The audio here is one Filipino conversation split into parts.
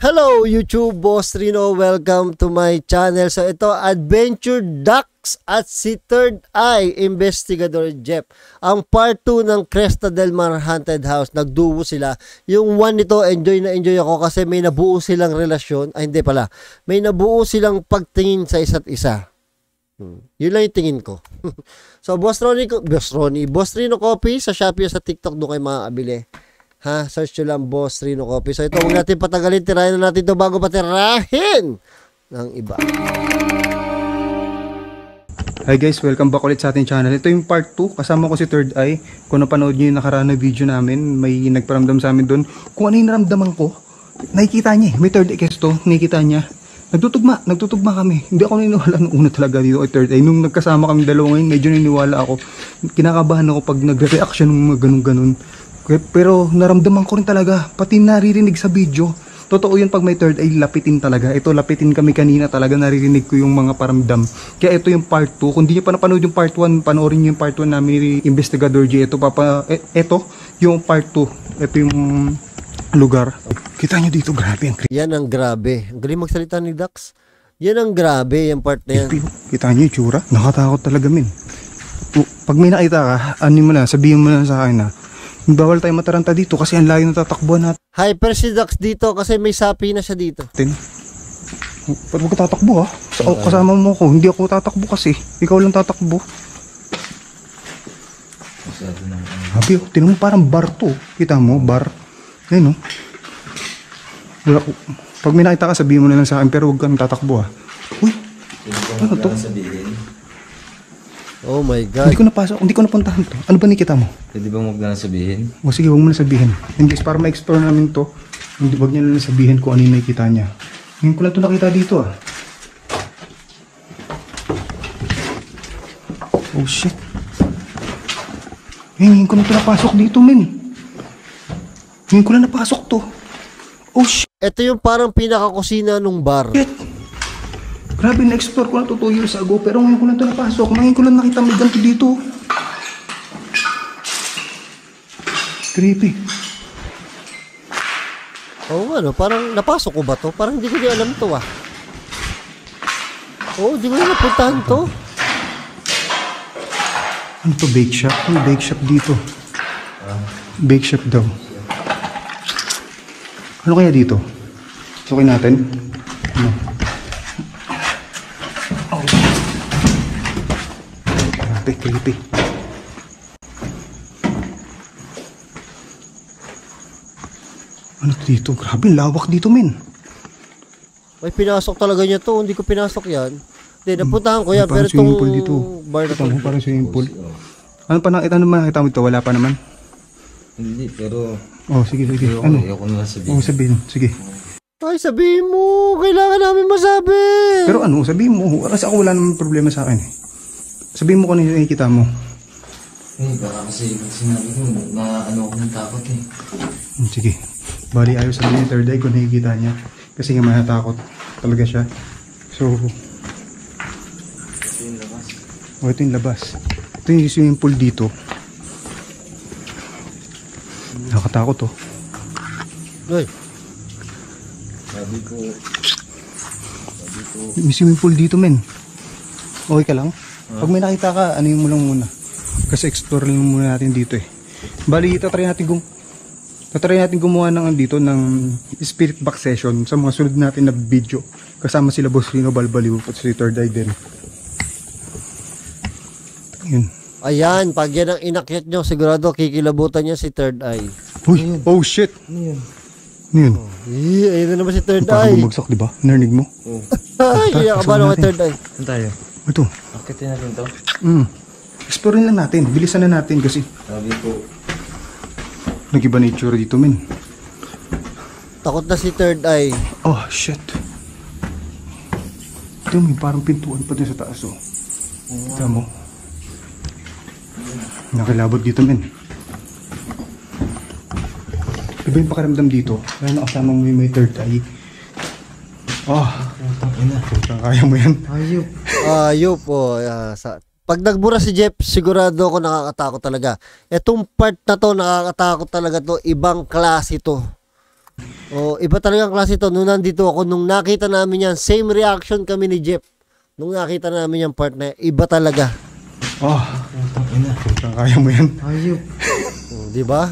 Hello YouTube, Boss Rino. Welcome to my channel. So ito, Adventure Ducks at si Third Eye, Investigador Jeff. Ang part 2 ng Cresta del Mar Haunted House. Nagduo sila. Yung 1 nito, enjoy na enjoy ako kasi may nabuo silang relasyon. Ay hindi pala. May nabuo silang pagtingin sa isa't isa. Yun lang yung tingin ko. So Boss Rino Coffee sa Shopee o sa TikTok doon kayo makakabili. Ha, search nyo lang Boss Rino Coffee. So ito, huwag natin patagalin, tirahin na natin ito bago patirahin ng iba. Hi guys, welcome back ulit sa ating channel. Ito yung part 2, kasama ko si Third Eye. Kung napanood nyo yung nakaraan na video namin, may nagparamdam sa amin doon. Kung ano yung naramdaman ko, nakikita niya may Third Eye kesto, nakikita niya. Nagtutugma kami. Hindi ako naniniwala nung una talaga dito kay Third Eye. Nung nagkasama kami dalawa ngayon, medyo naniniwala ako. Kinakabahan ako pag nagre-react siya ng mga ganun-ganun. Pero naramdaman ko rin talaga, pati naririnig sa video. Totoo yun, pag may Third Eye, lapitin talaga. Ito, lapitin kami kanina talaga, naririnig ko yung mga paramdam. Kaya ito yung part 2. Kung di nyo pa napanood yung part 1, panoorin nyo yung part 1 namin ni Investigador J. Ito yung part 2. Ito yung lugar. Kita nyo dito, grabe. Yan ang grabe. Ang galing magsalita ni Dax. Yan ang grabe, yung part na yan. Kita nyo yung tsura? Nakatakot talaga, min. Pag may nakita ka, ano mo na, sabihin mo na sa akin na, bawal tayo mataranta dito kasi ang layo na tatakbuhan natin. Hyper si Dax dito kasi may sapi na siya dito. Ba't huwag ka tatakbo ha? Kasama mo ko, hindi ako tatakbo kasi. Ikaw lang tatakbo. Habi, tinan mo parang bar to. Kita mo, bar. Ayun no. Pag may nakita ka, sabihin mo na lang sa akin pero huwag kang tatakbo ha. Uy, ano to? Oh my God. Hindi ko napuntahan to. Ano ba nakita mo? Pwede ba huwag na sabihin? O sige, huwag mo na sabihin. Hindi, para ma-explore namin to. Hindi, huwag niya na sabihin kung ano yung nakikita niya. Ngayon ko lang to nakita dito ah. Oh shit. Ngayon ko lang to napasok dito, men. Ngayon ko lang napasok to. Oh shit. Ito yung parang pinakakusina nung bar. Shit. Grabe, na-explore ko na to 2 years ago, pero ngayon ko lang ito napasok. Ngayon ko lang nakita may ganito dito. Creepy. Oo ano, parang napasok ko ba to? Parang hindi ko din alam to ah. Oo, di ko na napuntahan to. Ano to, bake shop? Ano bake shop dito? Bake shop daw. Ano kaya dito? Sukin natin. Ano? Creepy. Ano dito? Grabe, lawak dito, men. May pinasok talaga niya to. Hindi ko pinasok yan. Hindi, napuntahan ko yan. Pero itong bar na to. Parang swimming pool. Ano pa nakita naman? Nakita mo ito? Wala pa naman? Hindi, pero... Oh, sige. Ano? Ayoko na sabihin. Oh, sabihin. Sige. Ay, sabihin mo. Kailangan namin masabi. Pero ano, sabihin mo. Kasi ako wala naman problema sa akin eh. Sabihin mo kung ano yung nakikita mo. Eh, baka kasi sinabi ko na ano ako ng takot eh. Sige. Bali ayaw sabihin ni Third Eye kung nakikita niya. Kasi nga manatakot talaga siya. So, Ito yung labas. oh, ito yung labas. Ito yung swimming pool dito. Nakatakot oh. Uy. Sabi ko... May swimming pool dito, men. Okay ka lang? Pag may nakita ka, ano yung mo lang muna. Kasi explore lang muna natin dito eh. Bali, tatry natin gumawa ng dito ng spirit box session sa mga sunod natin na video. Kasama sila Boss Rino Balbaliw at si Third Eye din. Yun. Ayan, pag yan ang inakyat nyo, sigurado kikilabutan niya si Third Eye. Uy, oh shit! Ano yun? Ano yun? Ayun na naman si Third Parang Eye. bumagsak, diba? Narinig mo? Oo. Ay, kaya kabalo kay Third Eye. Saan tayo? Ito. Akitin natin to? Explore lang natin. Bilisan na natin kasi Sabi ko... nag-iba nature dito, men. Takot na si Third Eye. Oh, shit. Ito, may parang pintuan pa din sa taas, oh. Ito mo. Nakilabot dito, men. Iba yung pakiramdam dito. Kaya nakasama mo yung may Third Eye. Oh, kaya mo yan. Ayop. Ayop po. Pag nagbura si Jeff, sigurado ako nakakatakot talaga. Etong part na to, nakakatakot talaga to. Ibang klase to. Oh, iba talagang klase to. Nung nandito ako, nung nakita namin yan, same reaction kami ni Jeff. Nung nakita namin yung part na iba talaga. Oh, kaya mo yan. Ayop. Di ba?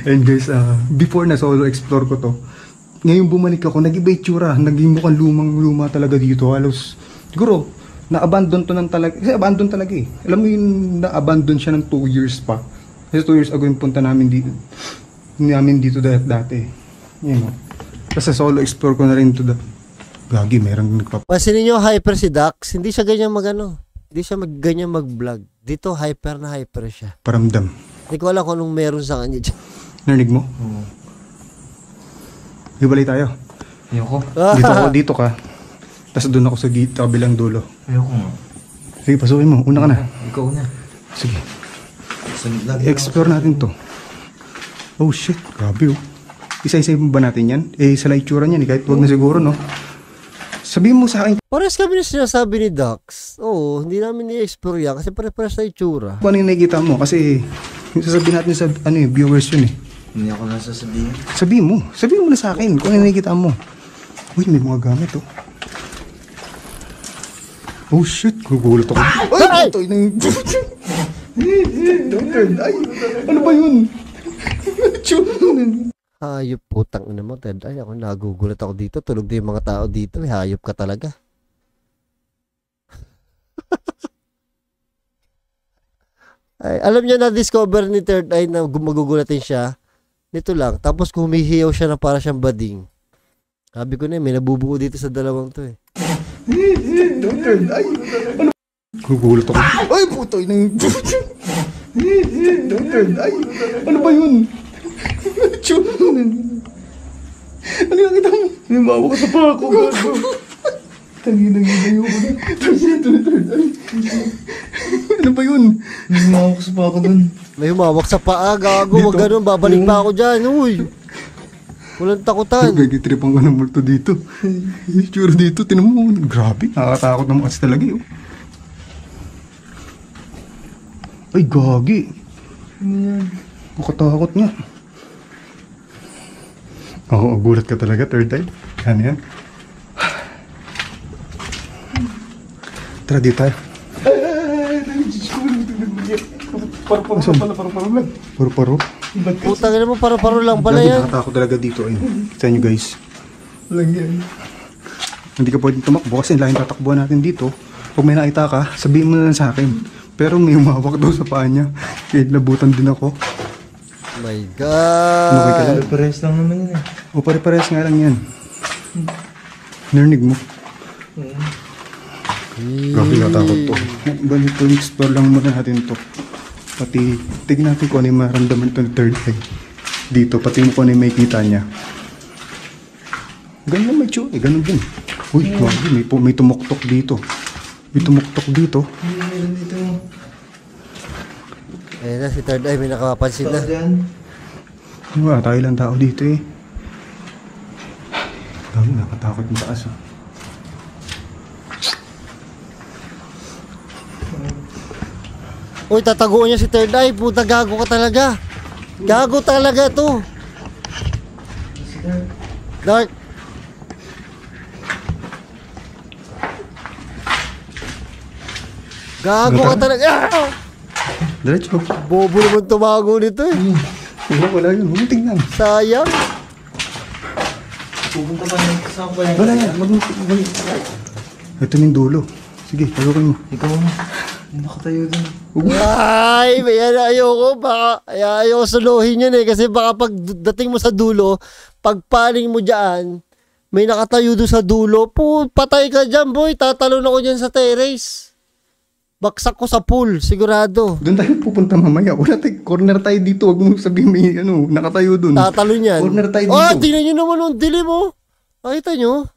And guys, before na solo explore ko to, ngayon bumalik ako, nag-iba itsura, naging mukhang lumang-luma talaga dito. Halos, siguro, na-abandon to ng talaga, kasi abandon talaga eh. Alam mo yun, na-abandon siya ng 2 years pa. Kasi 2 years ago yung punta namin dito dati. Yan o. Kasi solo explore ko na rin to Gagi, merong Pansinin nyo, hyper si Dax, hindi siya ganyan hindi siya ganyan mag-vlog. Dito, hyper na hyper siya. paramdam. Hindi ko alam kung anong meron sa kanya dyan. Narinig mo? Oo. Hiwalay tayo. Ayoko. Dito ka. Tapos doon ako sa kabilang dulo. Ayoko nga. Sige, pasukin mo. Una ka na. Ikaw na. Sige. Sunod lagi I-explore natin to. Oh shit, grabe oh. Isa-isa ba natin yan? Isa lang itsura niyan eh. Kahit huwag na siguro no. Sabihin mo sa akin Pares kami na sinasabi ni Dax. Oo, hindi namin i-explore yan kasi pare-pares na itsura. kung ano yung nakikita mo. Kasi sasabihin natin sa viewers yun eh. Hindi ako nasasabihin. Sabihin mo na sa akin kung ano yung nakikita mo. Uy, may mga gamit oh. Oh shit, gugulat ako. Ay! Ito yung... Ay, ano ba yun? Hayop, putang ina mo, Ted. Ay, ako nagugulat ako dito. Tulog din yung mga tao dito. Hayop ka talaga. Ay, alam niyo na-discover ni Third Eye na magugulatin siya. Nito lang. Tapos humihiyaw siya na para siyang bading. Sabi ko na may nabubuo dito sa dalawang to eh. Ay, ano? Gugulat ako. Ay, puto yung... Ay, ano ba yun? Ano yung nakita mo? May mawa ka sa pako, gago. Tanginang-inayo ko na. Ano ba yun? May mawak sa pa ako dun. May humawak sa paa, gago. Wag ganun, babalik pa ako dyan. Uy! Walang takutan. Nagkitripan ka ng multo dito. Sure dito, tinan mo. Grabe, nakakatakot naman kasi talaga eh. Ay, gagi. Ano yan? Makatakot nga. Oo, gulat ka talaga, third time. Ano yan? Tara, dito tayo. Paro-paro. Putang ina mo, paro-paro lang pala Lagi yan. nakatakot talaga dito. Ayun. Kita nyo guys. Walang yan. Hindi ka pwedeng tumakbo kasi laking tatakbuhan natin dito. Pag may nakita ka, sabihin mo na lang sa akin. Pero may umawak daw sa paa niya. Kaya labutan din ako. My God. Okay ka lang? Pares lang naman yun eh. O pare-pares nga lang yan. Narinig mo? Grabe natakot to. Balik to, explore lang muna natin to. Pati, tignan natin kung ano yung maramdaman ito ng third eye. Dito, pati mo kung ano yung makikita niya. Ganyan may tsura, ganun din. Uy, grabe, may tumuktok dito. May tumuktok dito. Meron dito. Ayun na, si Third Eye may nakapansin na. Tao dyan. Wala, tayo lang tao dito eh. Grabe, nakatakot yung taas ah. Uy, tataguan niya si Third Eye. Puta, gago ka talaga. Gago talaga to. Dark. Gago ka talaga. Ah! Diretso. Bobo naman tumago nito eh. Wala yun, huwag mo tingnan. Sayang. Pupunta pa ng kasama pa yan. Wala yan, ito yung dulo. Sige, talukin mo. Ikaw na. Nakatayo dun. Ay, yan ayoko. Baka, ayoko suluhin yan eh. Kasi baka pag dating mo sa dulo, pagpaling mo dyan, may nakatayo doon sa dulo. Patay ka dyan, boy. Tatalon ako dyan sa terrace. Baksak ko sa pool, sigurado. Doon tayo pupunta mamaya. Wala tayo, corner tayo dito. Huwag mo sabihin may nakatayo doon. Tatalon yan. Corner tayo dito. Oh, tingnan nyo naman ang dilim mo. Nakita nyo?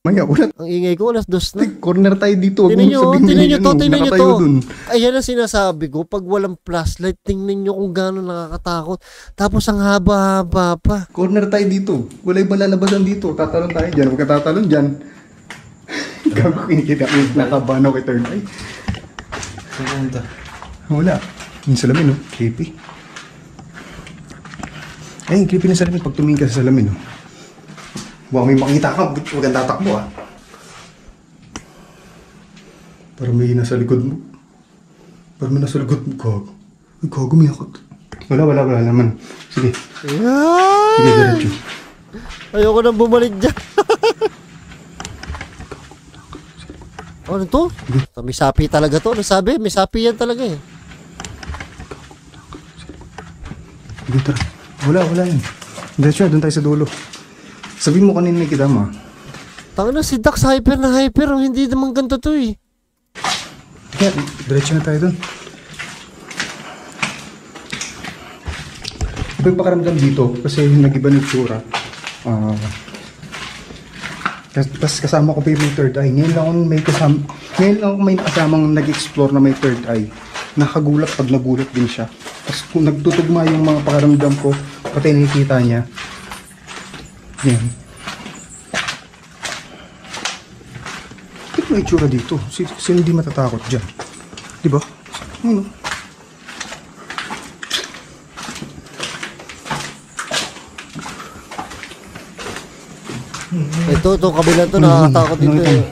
Maya, wala. Ang ingay ko, alas 2 na. Corner tayo dito. Huwag mo sabihin Tingnan may nyo to, tingnan nyo nakatayo to. doon. Ayan ang sinasabi ko, pag walang flashlight, tingnan nyo kung gano'n nakakatakot. Tapos ang haba-haba pa. Corner tayo dito. Wala yung malalabasan dito. Tatalon tayo dyan. Huwag ka tatalon dyan. Gago, kinikita ko yung nakabano kay third eye. Saan ito? Wala. Yung salamin, no? Creepy. Ay, creepy na salamin. Pag tumingin ka sa salamin, oh. Baka may makita ka, huwag kang tatakbo, ah. Parang may nasa likod mo. Parang may nasa likod mo, gago. Ay, gago, may akot. Wala naman. Sige. Sige, diretso. Ayoko nang bumalik dyan. Ano to? May sapi talaga to. Ano sabi? May sapi yan talaga eh. Sige, tara. Wala yan. Diretso, doon tayo sa dulo. Sabihin mo kanina kita ma. Tanga na si Dax hyper na hyper. Hindi naman ganito to eh. Kaya, diretso na tayo doon. Iba yung pakaramdam dito kasi nag-iba ng tsura. Tapos kasama ko pa yung may third eye. Ngayon lang ako may kasamang nag-explore na may third eye. Nakagulat pag nagulat din siya. Tapos kung nagtutugma yung mga pakaramdam ko, pati nakikita niya. Yan. Ito may itsura dito. Sino hindi matatakot dyan? Diba? Ano? Ito kabila to. Nakakatakot dito eh.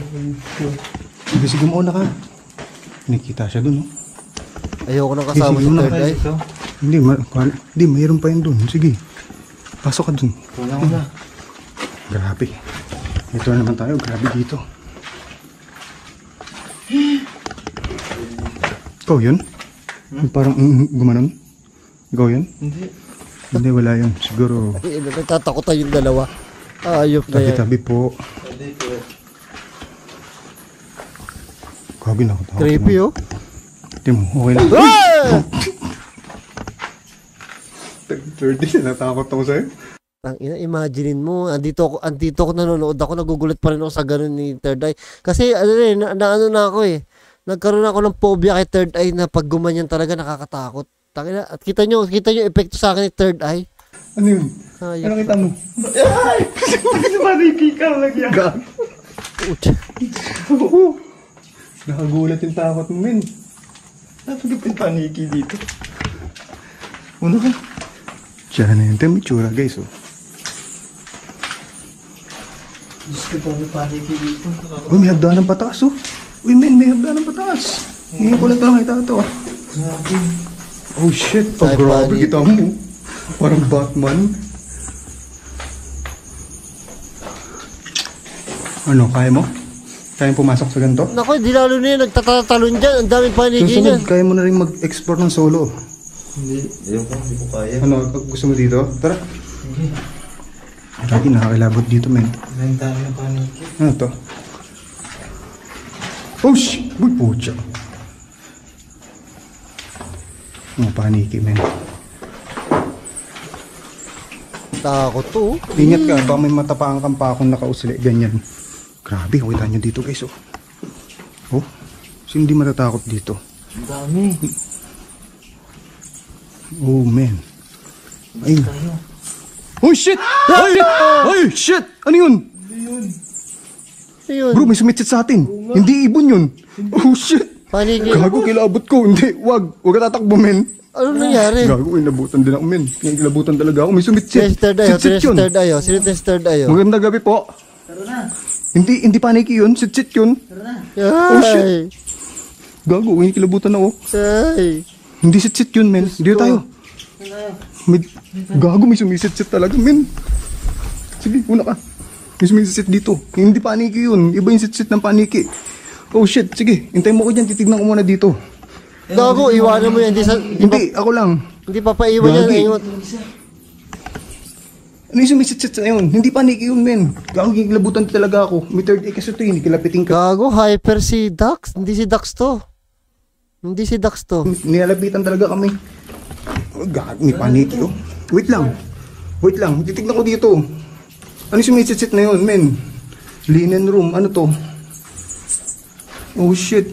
Sige, mauna ka. Nakikita siya dun, no? Ayoko nang kasama si third eye. Hindi, mayroon pa yun dun. Sige, pasok ka dun. Wala. Grabe. Ito na naman tayo. Grabe dito. Ikaw yun? Parang gumanon? Ikaw yun? Hindi, wala yun. Siguro. Nagtatakotan yung dalawa. Ayop na yan. Tabi-tabi po. Grabe na ako. Creepy oh. Hindi mo, okay lang. Third day, natakot ako sa'yo. Imaginein mo, andito ako nanonood ako, nagugulat pa rin ako sa ganun ni third eye. Kasi ano na ako eh. Nagkaroon ako ng phobia kay third eye na pag gumanyan talaga nakakatakot. At kita nyo epekto sa akin ni third eye. Ano yun? Ano kita mo? Ay! Mariki ka lagi yan. Nakagulat yung takot mo, men. Napagapin paniki dito. Ano ka? Diyan na yun. Ito yung itsura, guys, oh. Diyos ko pa, may paniki dito. Uy, may hagdanan pataas, oh. Uy, men, may hagdanan pataas. Ngayon ko lang nakita ito, ah. Oh, shit. Oh, grabe, kita mo. Parang Batman. Ano, kaya mo? Kaya mo pumasok sa ganito? Naku, di lalo na yun, nagtatatalon dyan. Ang daming paniki Susunod, niyan. kaya mo na rin mag-explore ng solo. Hindi ko kaya. Ano, gusto mo dito? Tara. Lagi nakakilabot dito, men. Maraming tayo na paniki. Ano to? Oh, shit! Uy, pucha. Mga paniki, men. Takot to. Ingat ka, baka may matapaan kang pa akong nakausli. Ganyan. Grabe, kita nyo dito, guys, oh. Oh, sino hindi matatakot dito? Ang dami. Oh, man. Ay. Oh, shit! Ay! Ay, shit! Ano yun? Ayun. Bro, may sumitsit sa atin. Hindi ibon yun. Oh, shit! Paniki. Gago, kilabot ko. Hindi, wag ka tatakbo, men. Ano nangyari? Gago, inabutan din ako, men. Kilabutan talaga ako. May sumitsit. Third eye. Sit-sit yun. Third eye. Sino yung third eye? Magandang gabi po. Tara na. Hindi paniki yun. Sit-sit yun. Tara na. Oh, shit. Gago, kilabutan ako. Ay. Hindi sit-sit yun, men. Dito tayo. Gago, may sumisit-sit talaga, men. Sige, una ka. May sumisit dito. Hindi paniki yun. Iba yung sit-sit ng paniki. Oh, shit. Sige, hintayin mo ko dyan. Titignan ko muna dito. Gago, iwanan mo yan. Hindi, ako lang. Hindi papaiwan yan. Gagi. Ayun. Ano yung sumisit-sit na yun? Hindi paniki yun, men. Gago, kilabutan talaga ako. May third eye kasi ito, hindi kilapitin ka. Gago, hyper si Dax. Hindi si Dax to. Nilalapitan talaga kami. Oh, gago, may paniki, oh. Wait lang. Titignan ko dito. Ano yung sumisit-sit na yun, men? Linen room. Ano to? Oh, shit.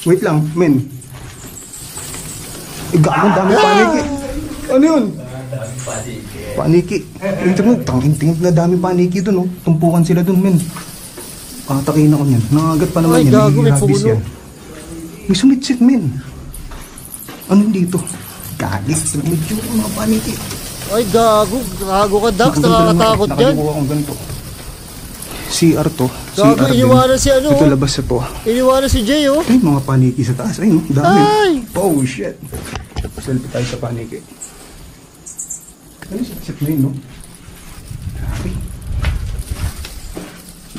Wait lang, men. Gago, dami paniki. Ano yun? Paniki. Tingin na dami paniki dun, oh. Tumpukan sila dun, men. Atakin ako niyan. Nangagat pa naman Ay, yan. gago, may Rabies puno. yan. May sumitsit, men. Ano dito? Kali. Medyo mga paniki. Ay, gago. Gago ka, Dax. Nakakatakot yan. Nakalimuha akong ganito. CR to. Gago, CR din. iniwanan si ano. Ito labas sa to. Iniwanan si Jay, oh. Ay, mga paniki sa taas. Ay, no? Dami. Ay! Oh, shit. Selfie tayo sa paniki. Ay, sit na yun, no? Grabe.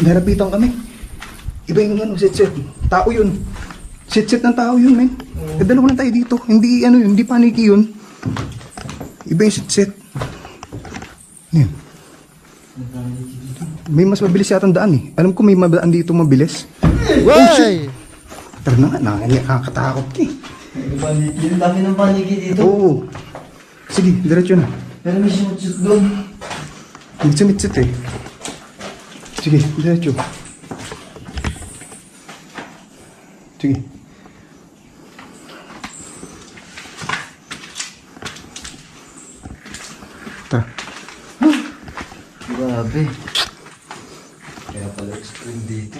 Narapitan kami. Iba yung ano, sit-sit. Tao yun. Sit-sit ng tao yun, men. Eh, dalawa lang tayo dito. Hindi, ano yun, hindi paniki yun. Iba yung sit-sit. Ano yun? May mas mabilis yata ang daan eh. Alam ko may daan dito mabilis. Why? Tara na nga, nakakatakot ka eh. Yung dami ng paniki dito. Oo. Sige, diretso na. Pero may sumut-sut doon. Hindi sumit-sit eh. Sige, diretso. Sige. Tara. Grabe. Kaya pala extreme dito.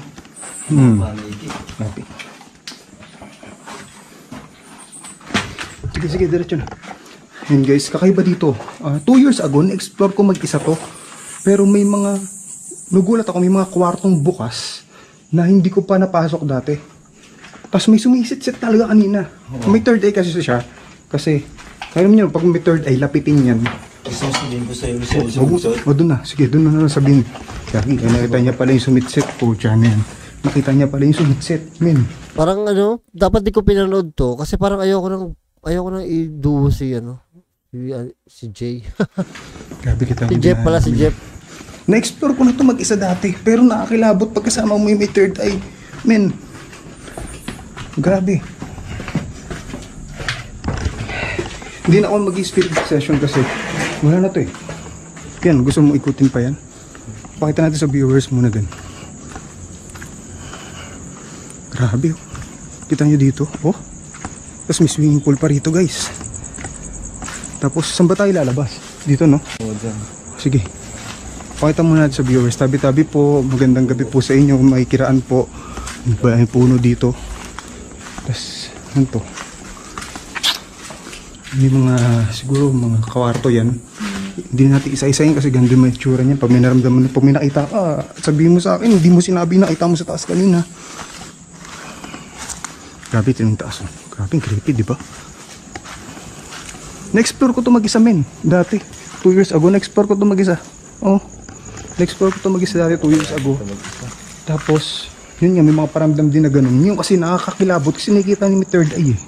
Paniki. Grabe. Sige, diretso na. Yun guys, kakaiba dito. 2 years ago, na-explore ko mag-isa to. Pero may mga, nagulat ako, may mga kwartong bukas na hindi ko pa napasok dati. Tapos may sumisit-sit talaga kanina. May third eye kasi siya. Kasi, alam niyo, pag may third eye, lapitin yan. Isasabihin ko sa'yo, Michelle. O doon na, sige, doon na lang sabihin. Kaya nakita niya pala yung sumitsit po, dyan yan. Nakita niya pala yung sumitsit, men. Parang ano, dapat di ko pinanood to kasi parang ayoko nang i-duo si ano, si Jay. Grabe kita. Si Jeff pala, si Jeff. Na-explore ko na to mag-isa dati, pero nakakilabot pagkasama mo yung may third eye. Men, grabe. Hindi na ako mag-spirit session kasi wala na to eh. Yan, gusto mo ikutin pa yan? Pakita natin sa viewers muna din. Grabe oh. Kita nyo dito, oh. Tapos may swimming pool pa rito guys. Tapos saan ba tayo lalabas? Dito no? Oo, dyan. Sige. Pakita muna natin sa viewers. Tabi-tabi po. Magandang gabi po sa inyo. Makikiraan po. May puno dito. Tapos, ano to? May mga, siguro mga kawarto yan. Hindi natin isa-isayin kasi ganda may itsura niyan. Pag may naramdaman, pag may nakita ka, sabihin mo sa akin, hindi mo sinabi nakita mo sa taas kanina. Grabe, tinong taas. Grabe, creepy, di ba? Na-explore ko to mag-isa, men. Dati, 2 years ago, na-explore ko to mag-isa. Oh, na-explore ko to mag-isa dati 2 years ago. Tapos, yun nga, may mga paramdam din na ganun. Yung kasi nakakakilabot kasi nakikita ni may third eye eh.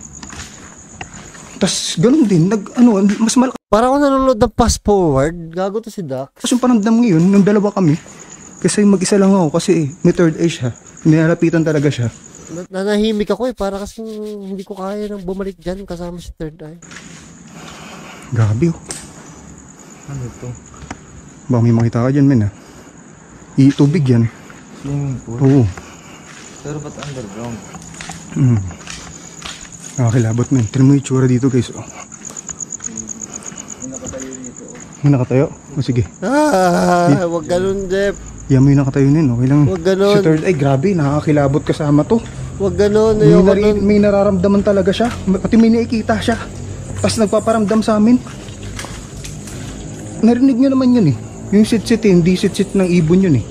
Tapos, ganun din, mas malaki. Parang ako nanonood ng fast forward. Gago to si Dax. Tapos yung paramdam ngayon, nung dalawa kami, kasi mag-isa lang ako kasi may third eye siya. Nilalapitan talaga siya. Nanahimik ako eh. Para kasi hindi ko kaya nang bumalik dyan kasama si third eye. Grabe oh. Ano to? Baka may makita ka dyan, men ah. Tubig yan. Swimming pool? Oo. Pero ba't underground? Nakakilabot, men. Tignan mo yung itsura dito guys oh. May nakatayo dito. May nakatayo? O sige. Wag ganun, Jeff. Yan mo yung nakatayo nin, okay lang. Wag ganun. Si third eye, grabe, nakakilabot kasama to. Wag ganun. May nararamdaman talaga siya. Pati may nakikita siya. Tapos nagpaparamdam sa amin. Narinig nyo naman yun eh. Yung sit-sit eh, hindi sit-sit ng ibon yun eh.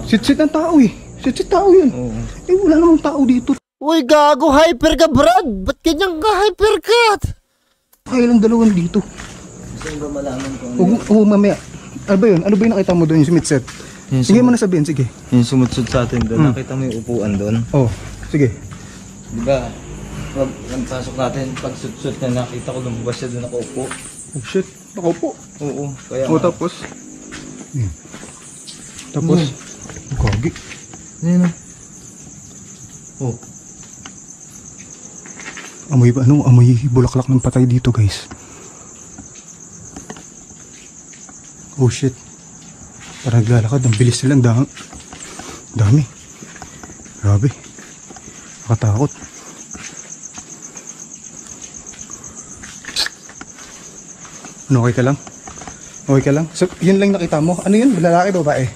Sit-sit ng tao eh. Sit-sit tao yun. Eh wala namang tao dito. Uy, gago, hyper ka, Brad. Ba't ganyan ka, hyper ka? Kailang dalawan dito. Gusto ba malaman ko Oo, mamaya. Ano ba yun? Ano ba yung nakita mo doon yung sumitset? Sige mo na sabihin, sige. Yung sumutsud sa atin doon, nakita mo yung upuan doon? Oh, sige. Diba? Pag nagpasok natin, pag sut-sut na nakita ko lumabas siya doon nakaupo. Oh shit, nakaupo. Oo, kaya O tapos? Tapos? Gagi. Ayun na. Oh. Amoy ba? Ano? Amoy bulaklak ng patay dito guys. Oh shit. Parang naglalakad. Ang bilis nilang dami. Grabe. Nakatakot. Ano, okay ka lang? Okay ka lang? So, yun lang nakita mo? Ano yun? Lalaki ba babae?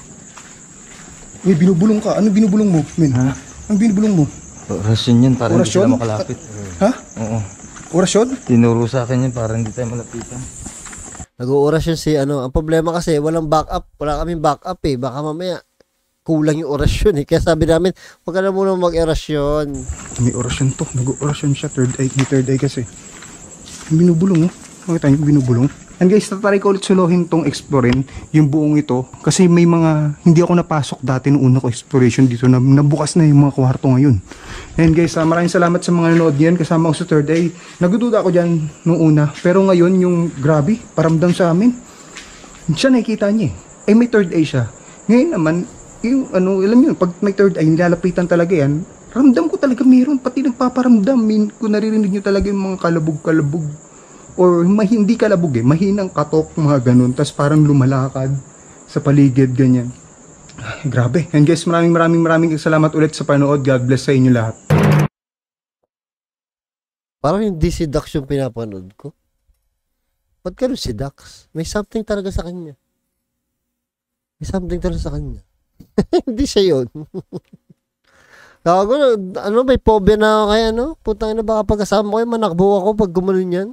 May binubulong ka. Ano binubulong mo? Min? Ha? Ang binubulong mo? Orasyon yun para hindi Orasyon? sila makalapit. Ha? Oo. Orasyon? Tinuro sa akin yun para hindi tayo malapitan. Nag-oorasyon si ano. Ang problema kasi, walang backup. Wala kaming backup eh. Baka mamaya, kulang yung orasyon eh. Kaya sabi namin, huwag ka na muna mag-orasyon. May orasyon to. Nag-orasyon siya. Third eye. May third eye kasi. Binubulong oh. Makita niyo, binubulong. And guys, tatry ko ulit suluhin tong explorin, yung buong ito. Kasi may mga, hindi ako napasok dati nung una ko exploration dito. Nabukas na yung mga kwarto ngayon. And guys, maraming salamat sa mga nanood niyan. Kasama ko sa third eye. Nagdududa ako dyan nung una. Pero ngayon, yung grabe, paramdam sa amin. Siya nakikita niya eh. May third eye siya. Ngayon naman, yung ano, alam niyo, pag may third eye, nilalapitan talaga yan. Ramdam ko talaga meron. Pati nagpaparamdam. Kung naririnig niyo talaga yung mga kalabog-kalabog. Or hindi kalabog eh, mahinang katok, mga ganun. Tapos parang lumalakad sa paligid, ganyan. Ay, grabe. And guys, maraming salamat ulit sa panood. God bless sa inyo lahat. Parang hindi si Dax yung pinapanood ko. Ba't ganun si Dax? May something talaga sa kanya. May something talaga sa kanya. Hindi siya yun. Ako, ano, may phobia na ako kaya, ano? Putang ina, baka pagkasama ko, manakbo ako pag gumanon yan.